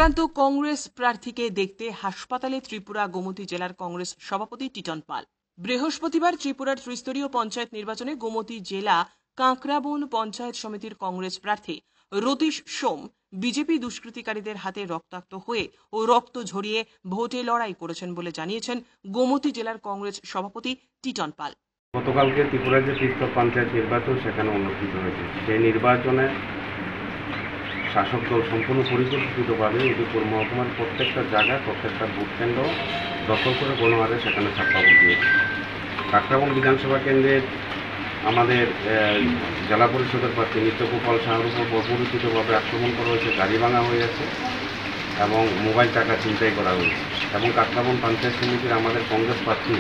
আক্রান্ত কংগ্রেস প্রার্থীকে দেখতে হাসপাতালে ত্রিপুরা গোমতী জেলার কংগ্রেস সভাপতি টিটন পাল। বৃহস্পতিবার ত্রিপুরার ত্রিস্তরীয় পঞ্চায়েত নির্বাচনে গোমতী জেলা কাঁকড়াবন পঞ্চায়েত সমিতির কংগ্রেস প্রার্থী রতীশ সোম বিজেপি দুষ্কৃতিকারীদের হাতে রক্তাক্ত হয়ে ও রক্ত ঝরিয়ে ভোটে লড়াই করেছেন বলে জানিয়েছেন গোমতী জেলার কংগ্রেস সভাপতি টিটন পাল। গতকালকে ত্রিপুরার যে ত্রিস্তর পঞ্চায়েত নির্বাচন সেখানে অনুষ্ঠিত হয়েছে। সেই নির্বাচনে শাসক দল সম্পূর্ণ পরিকল্পিতভাবে উদয়পুর মহকুমার প্রত্যেকটা জায়গায় প্রত্যেকটা ভোট কেন্দ্র দখল করে গণহারে সেখানে ছাপ্পা ভোট দিয়েছে। কাঁকড়াবন বিধানসভা কেন্দ্রের আমাদের জেলা পরিষদের প্রার্থী নিত্যগোপাল সাহার উপর অপরিচিতভাবে আক্রমণ করা হয়েছে, গাড়ি ভাঙা হয়েছে এবং মোবাইল টাকা ছিনতাই করা হয়েছে। এবং কাঁকড়াবন পঞ্চায়েত সমিতির আমাদের কংগ্রেস প্রার্থী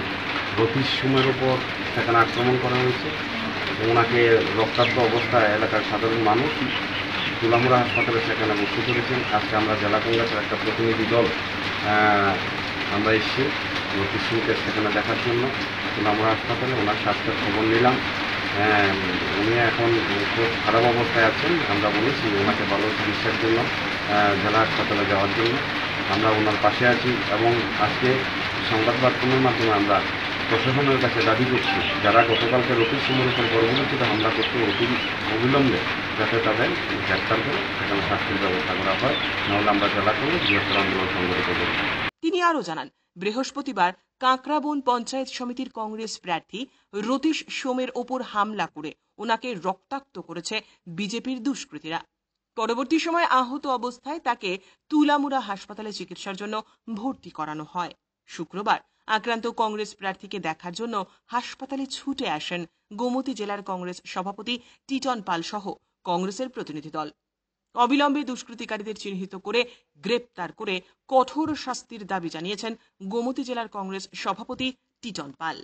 রতীশ সোমের উপর সেখানে আক্রমণ করা হয়েছে। ওনাকে রক্তাক্ত অবস্থায় এলাকার সাধারণ মানুষ তুলামুড়া হাসপাতালে সেখানে ভর্তি করেছেন। আজকে আমরা জেলা কংগ্রেসের একটা প্রতিনিধি দল আমরা এসেছি রতীশ সোমকে সেখানে দেখার জন্য তুলামুড়া হাসপাতালে। ওনার স্বাস্থ্যের খবর নিলাম। উনি এখন খুব খারাপ অবস্থায় আছেন। আমরা বলেছি ওনাকে ভালো চিকিৎসার জন্য জেলা হাসপাতালে যাওয়ার জন্য। আমরা ওনার পাশে আছি এবং আজকে সংবাদ মাধ্যমের মাধ্যমে আমরা প্রশাসনের কাছে দাবি করছি যারা গতকালকে রতীশ সোমের উপর পরবর্তীতে হামলা করতে অবিলম্বে যাতে তাদের গ্রেপ্তার করে সেখানে শাস্তির ব্যবস্থা করা হয়, নাহলে আমরা জেলা করে বৃহত্তর আন্দোলন সংগঠিত করব। তিনি আরও জানান, বৃহস্পতিবার কাঁকড়াবন পঞ্চায়েত সমিতির কংগ্রেস প্রার্থী রতীশ সোমের ওপর হামলা করে ওনাকে রক্তাক্ত করেছে বিজেপির দুষ্কৃতীরা। পরবর্তী সময় আহত অবস্থায় তাকে তুলামুড়া হাসপাতালে চিকিৎসার জন্য ভর্তি করানো হয়। শুক্রবার আক্রান্ত কংগ্রেস প্রার্থীকে দেখার জন্য হাসপাতালে ছুটে আসেন গোমতী জেলার কংগ্রেস সভাপতি টিটন পাল সহ কংগ্রেসের প্রতিনিধি দল। অবিলম্বে দুষ্কৃতিকারীদের চিহ্নিত করে গ্রেপ্তার করে কঠোর শাস্তির দাবি জানিয়েছেন গোমতী জেলার কংগ্রেস সভাপতি টিটন পাল।